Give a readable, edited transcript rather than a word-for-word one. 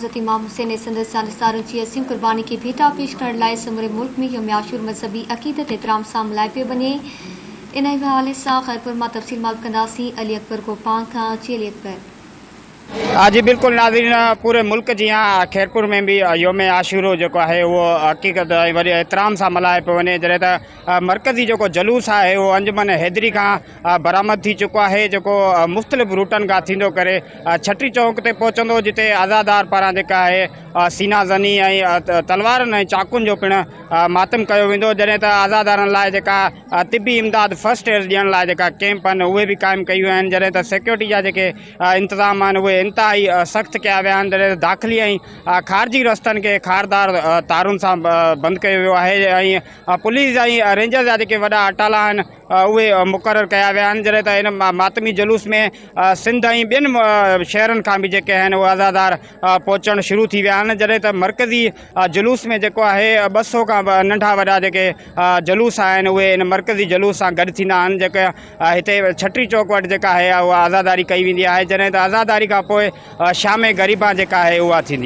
इमाम हुसैन संदस जानसारनि जी असीम कुर्बानी की भेटा पेश करण लाइ समूरे मुल्क में यौम आशूर मज़हबी अक़ीदत एहतराम सां मल्हाए पियो वञे। इन हवाले सां ख़ैरपुर मां तफ़सील मालूम कंदासीं। अली अकबर गोपान खां। अली अकबर। जी बिल्कुल नाज़रीन, पूरे मुल्क जी यहाँ खैरपुर में भी योम आशूरो जो है वो हक़ीक़त वरी एहतराम सां मल्हाए पियो वञे। जॾहिं त मरकज़ी जो जलूस है वो अंजुमन हैदरी का बरामद थी चुको है, जो मुख़्तलिफ़ रूटन का थींदो करे छटी चौक ते पहुचंदो, जिते आज़ादार पारां जेका है सीना ज़नी तलवारन ऐं चाकुन जो पिण मातम कयो वेंदो। जॾहिं त आज़ादारनि लाइ जेका तिबी इमदाद फर्स्ट एड ॾियण लाइ जेका कैंप आहिनि उहे बि क़ाइमु कयूं आहिनि। जॾहिं त सिक्योरिटी जा जेके इंतज़ाम आहिनि उहे इंतिहाई सख़्तु कया विया आहिनि। जॾहिं दाख़िली ऐं ख़ारिजी रस्तनि खे खारदार तारुनि सां बंदि कयो वियो आहे ऐं पुलिस ऐं रेंजर जा जेके वॾा अटाला आहिनि उहे मुक़ररु कया विया आहिनि। जॾहिं त इन मातमी जुलूस में सिंध ऐं ॿियनि शहरनि खां बि जेके आहिनि उहे आज़ादार पहुचणु शुरू थी विया आहिनि। जॾहिं त मरकज़ी जुलूस में जेको आहे 200 खां नंढा वॾा जेके जुलूस आहिनि उहे इन मरकज़ी जुलूस सां गॾु थींदा आहिनि। जेके हिते छटी चौक वटि जेका आहे उहा आज़ादारी कई वेंदी आहे। जॾहिं त आज़ादारी खां पोइ शाम ग़रीबा जेका आहे उहा थींदी।